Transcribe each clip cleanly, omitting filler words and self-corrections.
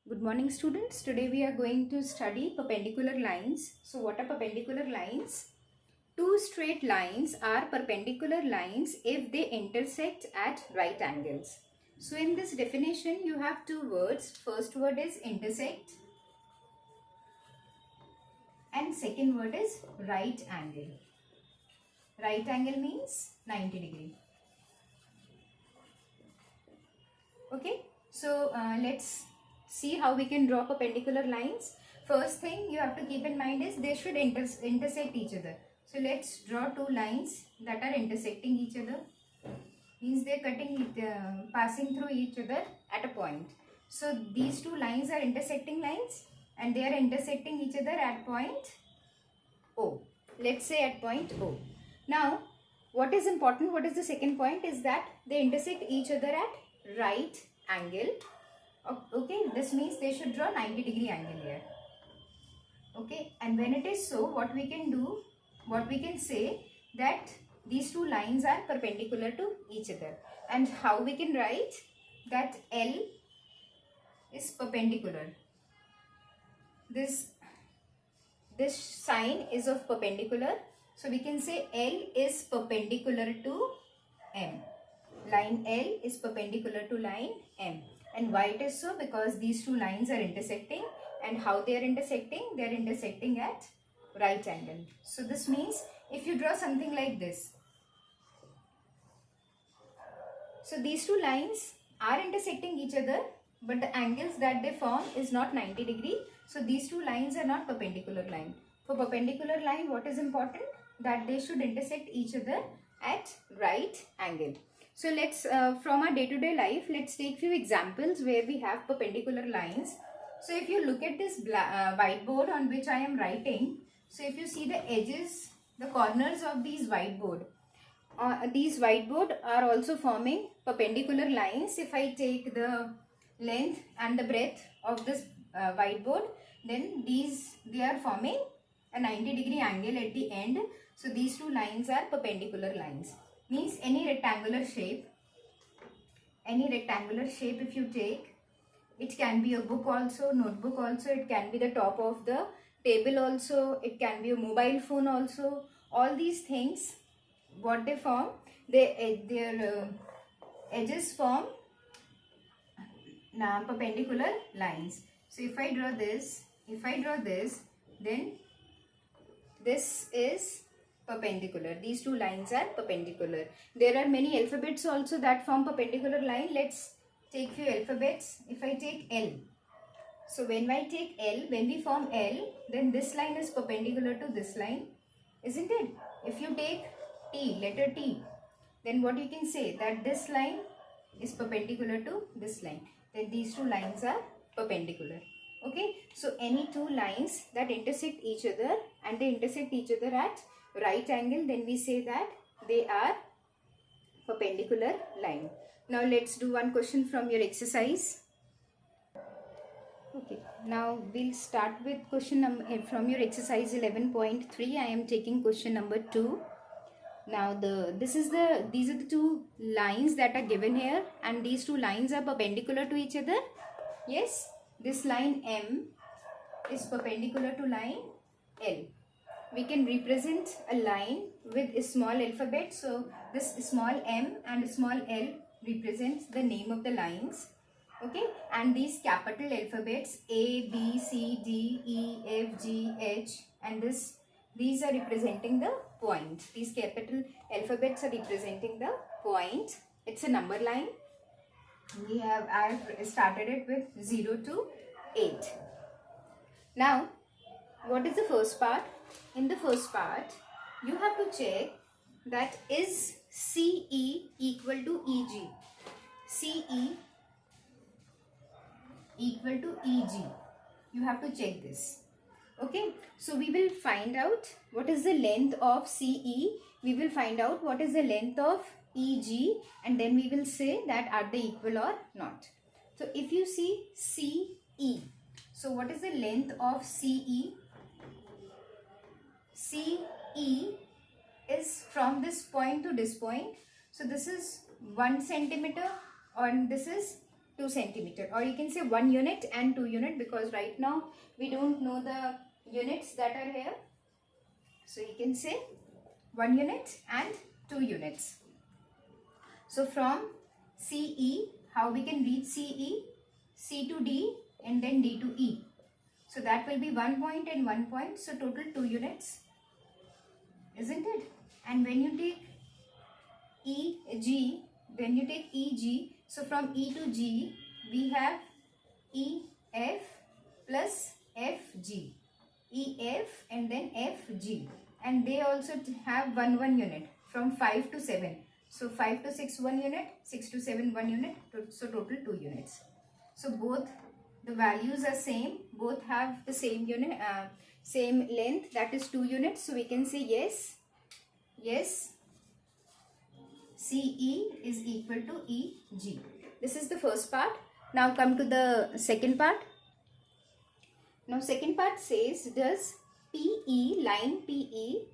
Good morning students. Today we are going to study perpendicular lines. So what are perpendicular lines? Two straight lines are perpendicular lines if they intersect at right angles. So in this definition you have two words. First word is intersect and second word is right angle. Right angle means 90 degree. Okay. So let's see how we can draw perpendicular lines. First thing you have to keep in mind is they should intersect each other. So let's draw two lines that are intersecting each other. Means they are passing through each other at a point. So these two lines are intersecting lines and they are intersecting each other at point O. Let's say at point O. Now what is important, what is the second point is that they intersect each other at right angle. Okay, this means they should draw 90 degree angle here. Okay, and when it is so, what we can do, what we can say that these two lines are perpendicular to each other. And how we can write that L is perpendicular. This sign is of perpendicular. So we can say L is perpendicular to M. Line L is perpendicular to line M. And why it is so? Because these two lines are intersecting. And how they are intersecting? They are intersecting at right angle. So this means if you draw something like this. So these two lines are intersecting each other, but the angles that they form is not 90 degree. So these two lines are not perpendicular line. For perpendicular line, what is important? That they should intersect each other at right angle. So let's from our day-to-day life, let's take few examples where we have perpendicular lines. So if you look at this whiteboard on which I am writing, so if you see the edges, the corners of these whiteboard are also forming perpendicular lines. If I take the length and the breadth of this whiteboard, then they are forming a 90 degree angle at the end. So these two lines are perpendicular lines. Means any rectangular shape if you take, it can be a book also, notebook also, it can be the top of the table also, it can be a mobile phone also. All these things, what they form, their edges form perpendicular lines. So if I draw this, then this is perpendicular. These two lines are perpendicular. There are many alphabets also that form perpendicular line. Let's take few alphabets. If I take L, so when we form L, then this line is perpendicular to this line, isn't it? If you take T, letter T, then what you can say that this line is perpendicular to this line. Then these two lines are perpendicular. Okay, so any two lines that intersect each other and they intersect each other at right angle, then we say that they are perpendicular line. Now let's do one question from your exercise. Okay, now we'll start with question number from your exercise 11.3. I am taking question number 2. Now these are the two lines that are given here, and these two lines are perpendicular to each other. Yes, this line M is perpendicular to line L. We can represent a line with a small alphabet. So this small m and small l represents the name of the lines. Okay, and these capital alphabets A, B, C, D, E, F, G, H, and these are representing the point. These capital alphabets are representing the point. It's a number line. I've started it with 0 to 8. Now, what is the first part? In the first part, you have to check that is CE equal to EG. CE equal to EG. You have to check this. Okay, so we will find out what is the length of CE. We will find out what is the length of EG, and then we will say that are they equal or not. So if you see CE, so what is the length of CE? CE is from this point to this point. So this is 1 centimeter and this is 2 centimeter, or you can say 1 unit and 2 unit, because right now we don't know the units that are here. So you can say 1 unit and 2 units. So from CE, how we can read CE? C to D and then D to E. So that will be 1 point and 1 point. So total 2 units, isn't it? And when you take EG, so from E to G, we have EF plus FG. EF and then FG. And they also have 1 unit from 5 to 7. So 5 to 6 1 unit, 6 to 7 1 unit, so total 2 units. So both the values are same, both have the same unit, same length, that is 2 units. So we can say yes, CE is equal to EG. This is the first part. Now come to the second part. Now second part says, does PE, line PE,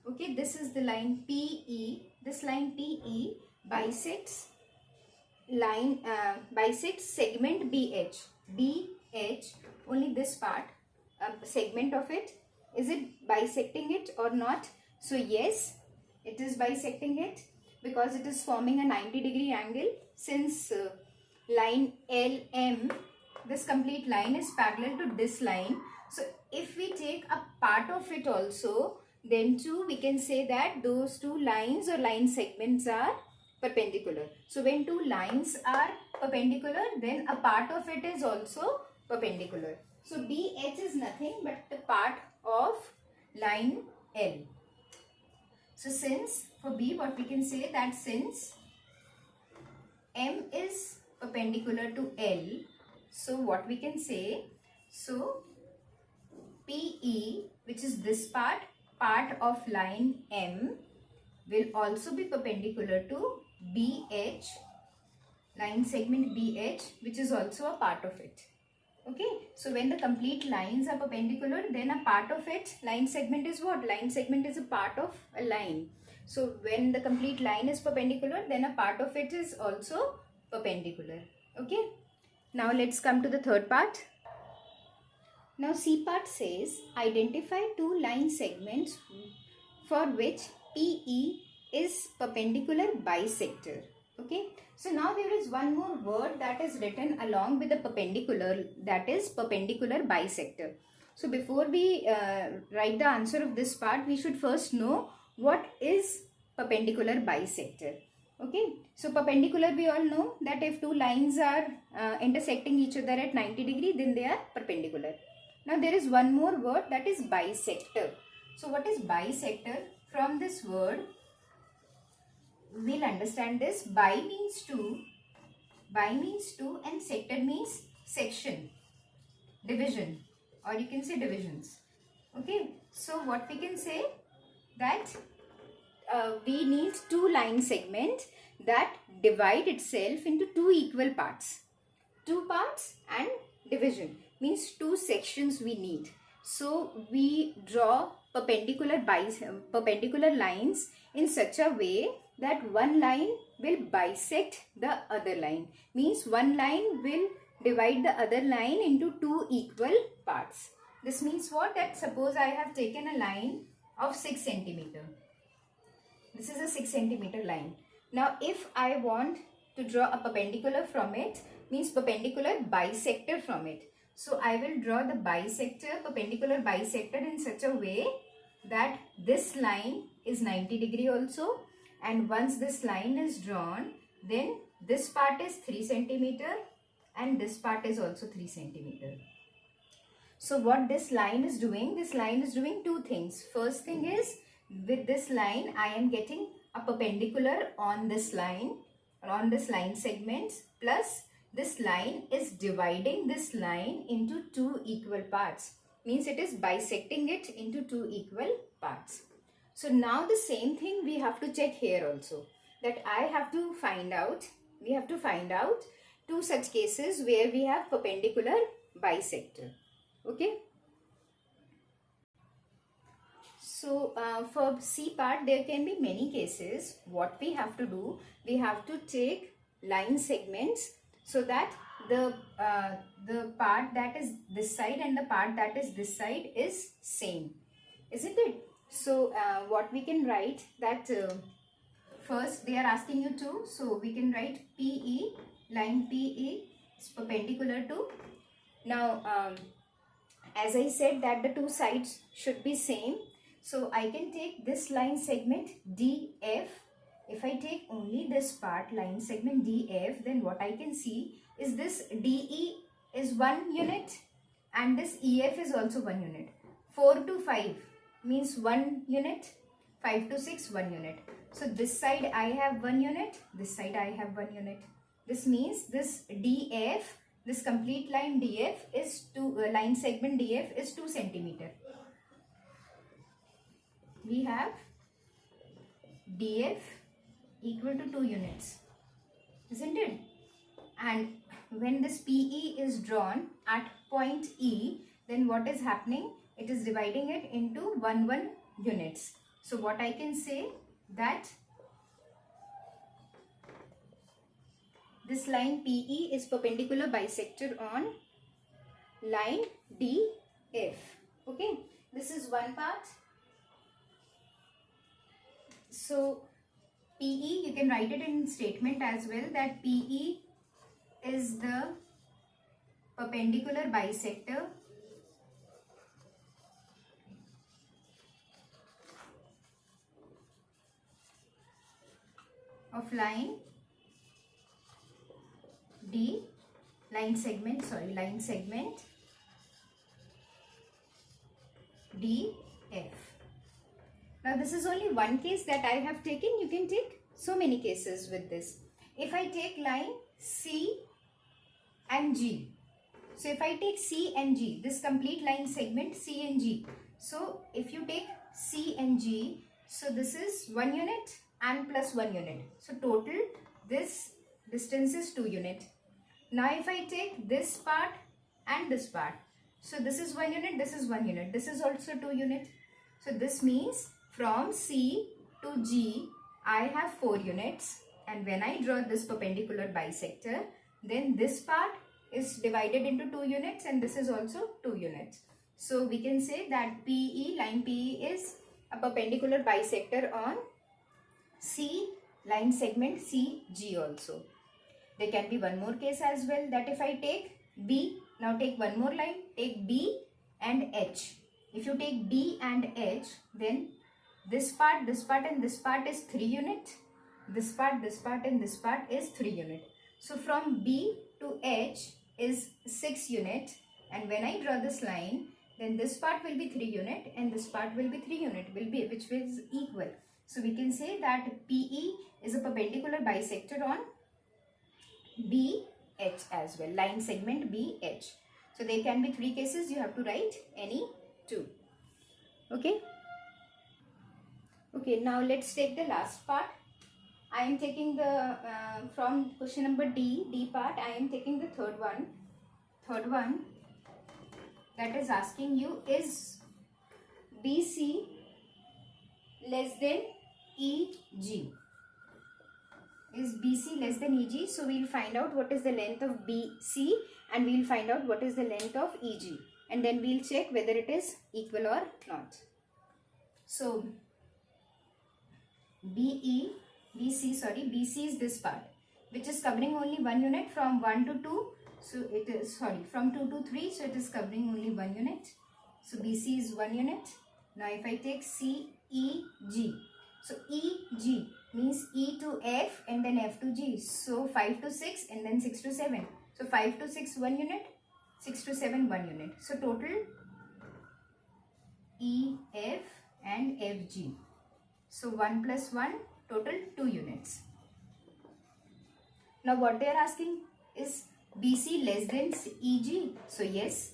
okay, this is the line PE, this line PE bisects segment BH, only this part, segment of it, is it bisecting it or not? So yes, it is bisecting it, because it is forming a 90-degree angle. Since line LM, this complete line is parallel to this line, so if we take a part of it also, then too we can say that those two lines or line segments are perpendicular. So when two lines are perpendicular, then a part of it is also perpendicular. So BH is nothing but the part of line L. So since for B, what we can say, that since M is perpendicular to L, so what we can say, so PE, which is this part of line M, will also be perpendicular to BH, line segment BH, which is also a part of it. Okay, so when the complete lines are perpendicular, then a part of it, line segment is what? Line segment is a part of a line. So when the complete line is perpendicular, then a part of it is also perpendicular. Okay, now let's come to the third part. Now C part says, identify two line segments for which PE is perpendicular bisector. Okay, so now there is one more word that is written along with the perpendicular, that is perpendicular bisector. So before we write the answer of this part, we should first know what is perpendicular bisector. Okay, so perpendicular, we all know that if two lines are intersecting each other at 90 degree, then they are perpendicular. Now there is one more word, that is bisector. So what is bisector? From this word, we'll understand this. Bi means two and sector means section, division, or you can say divisions. Okay, so what we can say, that we need two line segments that divide itself into two equal parts. Two parts and division means two sections we need. So we draw perpendicular lines in such a way that one line will bisect the other line. Means one line will divide the other line into two equal parts. This means what? That suppose I have taken a line of 6 centimeter. This is a 6 centimeter line. Now if I want to draw a perpendicular from it, means perpendicular bisector from it. So I will draw the perpendicular bisector in such a way that this line is 90 degree also, and once this line is drawn, then this part is 3 centimeter and this part is also 3 centimeter. So what this line is doing two things. First thing is, with this line I am getting a perpendicular on this line, segments, plus this line is dividing this line into two equal parts. Means it is bisecting it into two equal parts. So now the same thing we have to check here also. That we have to find out two such cases where we have perpendicular bisector. Okay. So for C part, there can be many cases. What we have to do, we have to take line segments so that the part that is this side and the part that is this side is same, isn't it? So what we can write that first they are asking you to, so we can write PE, line PE is perpendicular to. Now as I said that the two sides should be same, so I can take this line segment DF. If I take only this part, line segment DF, then what I can see is this DE is 1 unit and this EF is also 1 unit. 4 to 5 means 1 unit, 5 to 6 1 unit. So this side I have 1 unit, this side I have 1 unit. This means this DF, this complete line DF is line segment DF is 2 centimeter. We have DF equal to 2 units, isn't it? And when this PE is drawn at point E, then what is happening? It is dividing it into 1 units. So what I can say that this line PE is perpendicular bisector on line DF. Okay, this is one part. So PE, you can write it in statement as well that PE is the perpendicular bisector of line segment DF. Now this is only one case that I have taken. You can take so many cases with this. If I take line C and G, so if I take C and G, this complete line segment C and G, so if you take C and G, so this is 1 unit and plus 1 unit, so total this distance is 2 unit. Now if I take this part and this part, so this is 1 unit, this is 1 unit, this is also 2 unit. So this means from C to G I have 4 units, and when I draw this perpendicular bisector, then this part is divided into 2 units and this is also 2 units. So we can say that PE, line PE is a perpendicular bisector on C, line segment CG also. There can be one more case as well, that if I take B, now take one more line, take B and H. If you take B and H, then this part and this part is 3 unit. This part and this part is 3 unit. So from B to H is 6 unit, and when I draw this line, then this part will be 3 unit and this part will be 3 unit, which is equal. So we can say that PE is a perpendicular bisector on BH as well, line segment BH. So there can be 3 cases, you have to write any 2. Okay. Okay, now let's take the last part. I am taking the from question number D part, I am taking the third one. Third one that is asking you, is BC less than EG? Is BC less than EG? So we will find out what is the length of BC and we will find out what is the length of EG, and then we will check whether it is equal or not. So BC is this part which is covering only 1 unit from 1 to 2. So it is, from 2 to 3, so it is covering only 1 unit. So BC is 1 unit. Now if I take CEG, so EG means E to F and then F to G. So 5 to 6 and then 6 to 7. So 5 to 6 1 unit, 6 to 7 1 unit. So total EF and FG. So 1 plus 1, total 2 units. Now what they are asking is BC less than EG. So yes,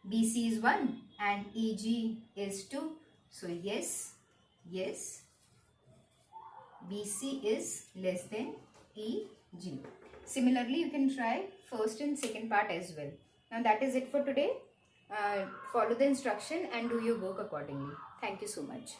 BC is 1 and EG is 2. So yes, BC is less than EG. Similarly, you can try first and second part as well. Now that is it for today. Follow the instruction and do your work accordingly. Thank you so much.